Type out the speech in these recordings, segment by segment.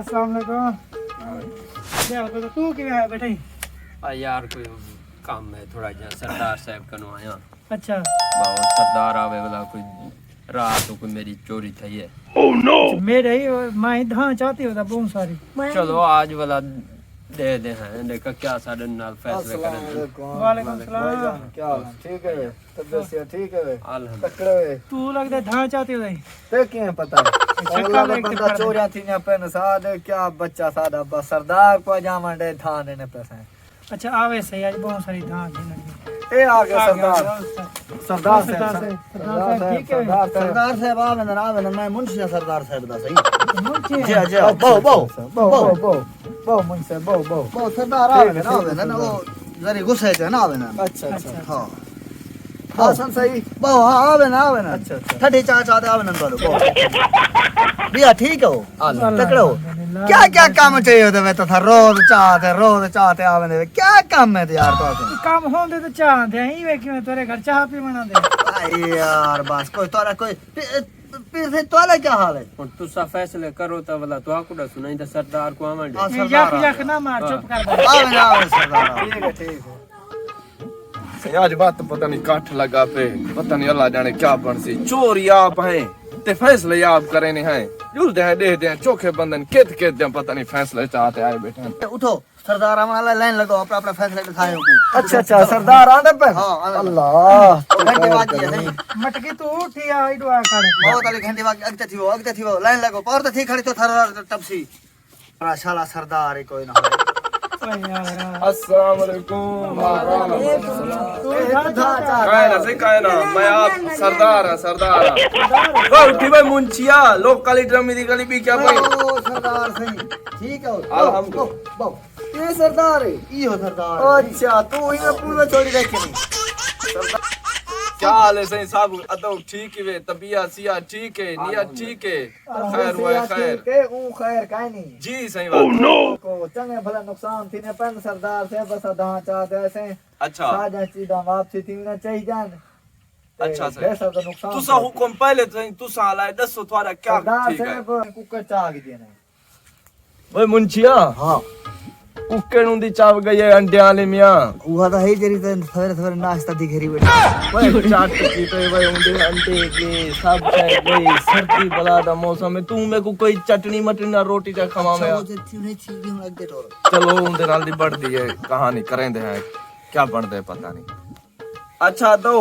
अस्सलाम वालेकुम। तू किवें आया बेटा? यार कोई काम है थोड़ा जा सरदार साहब कनो आया। अच्छा बहुत सरदार आवे वाला कोई रात को मेरी चोरी थई है। ओह नो मेरे ही मैं धां चाहती होता बहुत सारी। चलो आज वाला दे दे हैं देखा क्या साडे नाल फैसले करें। वालेकुम सलाम। क्या हाल है? ठीक है तबीयत से ठीक है अल्हम्दुलिल्लाह। तकड़े वे तू लगदा धां चाहती होता ते क्या पता है अल्लाह का बंदा चोरियां थी ना पेन साद क्या बच्चा सादा बस सरदार को जावन दे थान ने पैसा। अच्छा आवे सही आज बहुत सारी धां थी लगी। ए आ गया सरदार सरदार ठीक है सरदार साहब आवे ना मैं मुंशी सरदार साहब दा सही मुंशी जी जी बो मुंशी बो सरदार आवे ना वो जरी गुस्से से ना आवे ना। अच्छा अच्छा हां हां सही बो आवे ना अच्छा अच्छा ठठी चाचा दे आवे ना तो भैया ठीक हो तकड़ो क्या क्या काम चाहिए होते वे तो था रोज चाहते आवे ने क्या काम है यार तो काम होंदे तो चाहते हैं ही वे क्यों तेरे घर चाह पी बना दे। आई यार बस कोई तोरा कोई फिर से तोरा क्या हाल है और तू सा फैसले करो तो वाला तो आकुड़ा सुनाई तो सरदार को आवन यक ना मार चुप कर दे। आवे सरदार ठीक है आज बात पता नहीं काठ लगा पे पता नहीं अल्लाह जाने क्या बन सी चोरी आप हैं ते फैसले आप करे नहीं हैं जुलते हैं दे दे चोखे बंधन केत दे पता नहीं फैसले चाहते आए बैठे उठो सरदार हमारा लाइन लगाओ अपना अपना फैसला दिखाए अच्छा अच्छा सरदार आने पे हां अल्लाह घंटी बाजी है मटकी तू उठी आई दुआ कर बहुत वाली घंटी बाजी अगते थी वो लाइन लगो पर तो थी खड़ी तो थरवार टपसी बड़ा शाला सरदार ही कोई ना अस्सलाम वालेकुम काहे ना मैं आप सरदार उठी भाई मुंशिया लोग काली ड्रमी दी गली भी क्या भाई सरदार सही ठीक है अल्हम्दुलिल्लाह ये सरदार है ई हो सरदार अच्छा तू ही में पूरा छोड़ी रखे नहीं क्या हाल है सही साहब अदब ठीक है तबीयत सिया ठीक है नियत ठीक है खैर हुआ खैर के ऊ खैर काहे नहीं जी सही बात को चंगे भला नुकसान थी ने पन सरदार से बस दां चाहते ऐसे अच्छा साजा चीज़ वापसी थी ना चाहिए जान अच्छा सही पैसा का नुकसान तुसा हुकुम पहले तुसा आलाए दसो तुम्हारा क्या सरदार ठीक है से कुकर चाह गई ने ओए मुंशिया हां कुक्के नु दी चाव गई है अंडे वाले मियां वो तो है जरी सवेरे सवेरे नाश्ता दी घरी बैठा ओए चाट की तो भाई अंडे के सब है कोई सर्दी बला दा मौसम में तू मेरे को कोई चटनी मटनी ना रोटी चा खवा में चलो उनदे नाल दी बढ़ दी है कहानी करेंदे हैं क्या बनदे पता नहीं अच्छा दो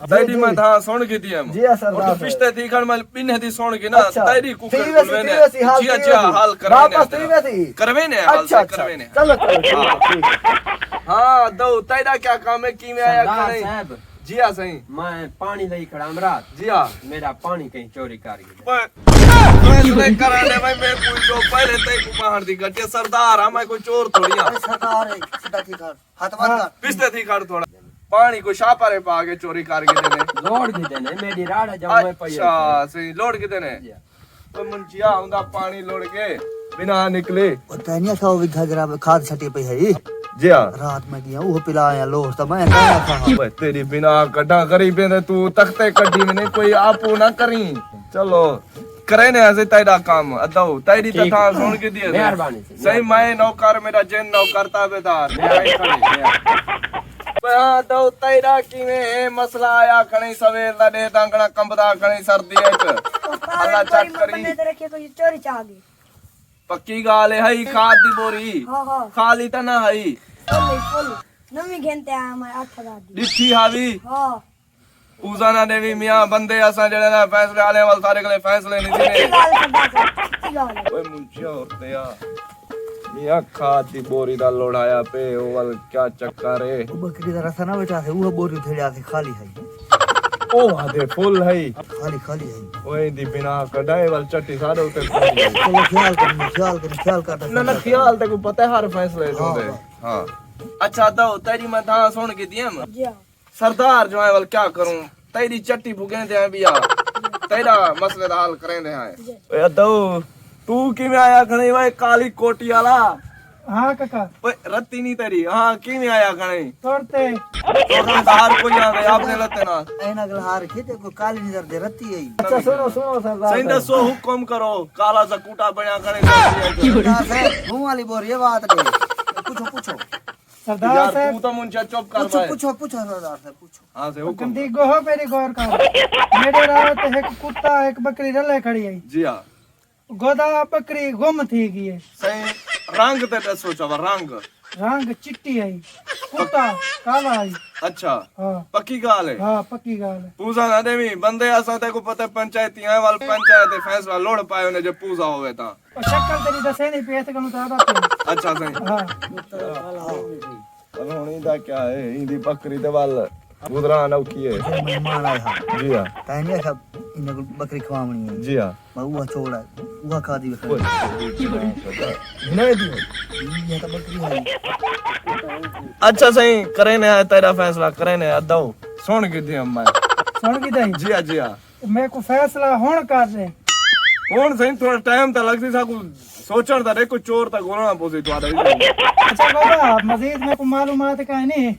तेरी मैं था सुन की थी हम जी सरदार तो पिछते थी खण मैं पिन्ने दी सुन की ना तेरी कुकर ठीक लेने है जी अच्छा हाल करवे ने हाल अच्छा से करवे ने चलो ठीक हां दो तेरा क्या काम है की में आया सरदार खणे साहब जी हां सही मैं पानी लई खड़ा रात जी हां मेरा पानी कहीं चोरी कर गया। फैसले कराने भाई मैं कोई जो पहले तक बाहर दी गटे सरदार हम कोई चोर थोड़ी हां सरदार है सीधा ठीक है हाथ मत कर पिछते थी खड़ थोड़ा पानी को छापारे पा के चोरी करके देने लोड की देने मेरी राड़ जाओ मैं पई अच्छा सही लोड के देने तो मुंशिया हुंदा पानी लोड के बिना निकले पता नहीं था वो विघा जरा खाद छटी पे है जी हां रात में दिया वो पिलाया लोस तो मैं ना था ओए तेरी बिना गड्ढा करी पे तू तख्ते कड्डी में नहीं कोई आपू ना करी चलो करे ने ऐसे तेरा काम अदो तेरी तथा सुन के दिए मेहरबानी सही मैं नौकर मेरा जन नौकर ताबेदार हाँ तो तेरा किवें मसला आया खणी सवेर दा दे तांगणा कंबदा खणी सर्दी अल्लाह चेक करी चोरी चाह गई पक्की गाल है हई खाद दी बोरी हाँ खाली त ना हई फुल नवी घेंटे आया मैं 8000 दी डिठी हावी हाँ पूजा ना देवी मियां बंदे असा जेड़े ना फैसले आले वाल सारे गले फैसले नहीं देने ओए मुंशिया होते यार मियां खाद दी बोरी दा लोड़ाया पे ओ वाल क्या चक्कर है बकरी दा रसा ना बेटा है वो बोरी थेड़ा से खाली है ओ आधे फुल है खाली है ओए दी बिना कडाए वाल चट्टी सारे उते चलो ख्याल कर ना ख्याल ते को पता है हर फैसले होंदे हां अच्छा तो तेरी मैं था सुन के दियम जी हाँ सरदार जो है वाल क्या करूं तेरी चट्टी भुगे दे बिया तेरा मसले दा हल करें दे हैं ओए दो तू की में आया खणी भाई काली कोटी वाला हाँ काका ओए रत्ती नहीं तेरी हां की में आया खणे तोड़ते तो बाहर कोई आ गए आपने लते ना ऐना गल हार के ते को काली नजर दे रती है अच्छा सुनो सुनो सरदार सही दसो हुक्म करो काला सा कूटा बना खणे सरदार साहब मुंह वाली बोल ये बात नहीं पूछो पूछो सरदार यार साहब तू तो मुंचा चुप कर पूछो भाई पूछो पूछो सरदार साहब पूछो हां से हुक्म गंदी गोहो मेरी गौर का मेरे रात एक कुत्ता एक बकरी रले खड़ी है जी हां गोदा बकरी गुम थी गई है सही रंग ते दसो चवा रंग रंग चिट्टी है कुत्ता काला है अच्छा हाँ पक्की गाल है हाँ पक्की गाल है पूजा ना देवी बंदे असा ते को पता पंचायती आए वाल पंचायत ते फैसला लोड़ पाए ने जे पूजा होवे ता और शक्ल तेरी दसे नहीं पे तो उतार आते अच्छा सही हाँ अब हुन इंदा क्या है इंदी बकरी ते वाल उधरा नौकी है मेहमान आया हां जी हां कहने का इने को बकरी खवावनी है जी हां बहुआ छोड़ा हुआ खा दी ओए नहीं दी ये तो बकरी है अच्छा सही करे ने तेरा फैसला करे ने अदो सुन के दे अम्मा सुन की दई जी हां जी हां मेरे को फैसला होण कर दे हुन सही थोड़ा टाइम ता लगदी सा को सोचण ता देखो चोर ता गोलना पोसी तुम्हारा अच्छा बाबा मजीद मेरे को मालूमात का नहीं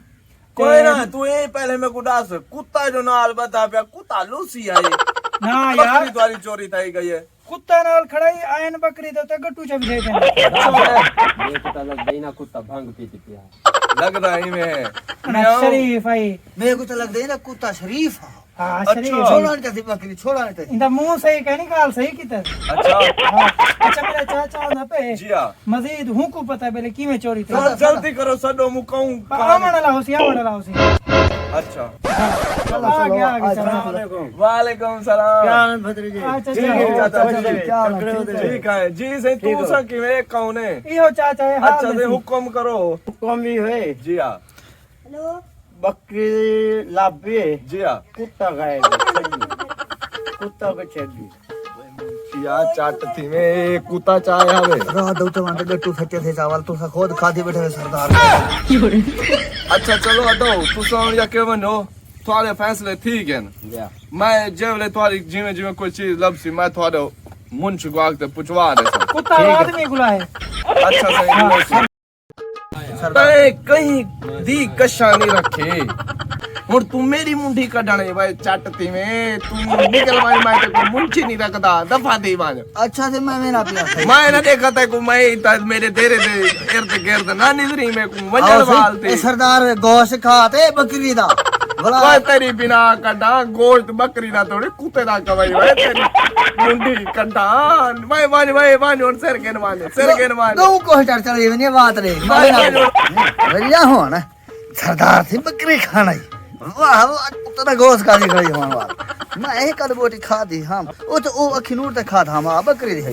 कोई ना तू ये पहले मेरे को डास कुत्ता जो नाल बता पे कुत्ता लूसी आई ना बकरी यार तुम्हारी चोरी थई गई है कुत्ता नाल खड़ाई आयन बकरी तो गट्टू चब दे देना ये पता लग गई ना कुत्ता भांग पीती पिया लग रहा ही में ना शरीफ आई मेरे को तो लग दे ना कुत्ता शरीफ है हाँ अच्छा। शरीफ छोड़ा नहीं चाहती बकरी छोड़ा नहीं चाहती इंदा मुंह सही कहनी गाल सही की तरह अच्छा हाँ अच्छा मेरा चाचा ना पे जी हां मजीद हूं को पता बेले की में चोरी थी चलो, जल्दी करो सडो मुकाऊं आमण लाउसी अच्छा आ गया चलो वालेकुम सलाम क्या हाल है भद्री जी अच्छा ठीक है अच्छा चाचा जी क्या हाल है ठीक है जी से तू सा किवे कौन है इहो चाचा है हाल अच्छा से में हुक्म करो हुक्म भी है जी हां हेलो बकरी लाभी है जी हां कुत्ता खाएगा कुत्ता को छेड़ी या चाट थी में कुत्ता चाय हवे रात दो तो वहां गट्टू सच्चे थे चावल तो सा खुद खाती बैठे हुए सरदार अच्छा चलो अदो तू सुन या के वनो तुम्हारे फैसले ठीक है ना मैं जेवले तुम्हारी जीवे जीवे कोई चीज लबसी मैं तुम्हारे मुंश को आके पूछवा दे कुत्ता आदमी गुला है अच्छा सही तय कहीं दी कशा नहीं रखे और तू मेरी मुंडी कढणे भाई चटती में तू निकल भाई मैं तो मुंडी नहीं रखदा दफा दे मान अच्छा से मैं मेरा पिया मैं ना देखा था को मैं मेरे तेरे दे इर्द गिर्द ना निजरी में को वजन वालते सरदार गोश्त खाते बकरी दा भला भाई तेरी बिना कड्डा गोश्त बकरी ना थोड़े कुत्ते दा कवाई भाई तेरी मुंडी कड्डा भाई और सिर के नवाने दो को चढ़ चढ़ ये नहीं बात रे भैया हो ना सरदार थी बकरी खाना ही वाह वाह कुत्ता गोश्त खा दी खड़ी होने वाला मैं एक कद बोटी खा दी हम वो तो वो अखिनूर तक खा था हम बकरी दी है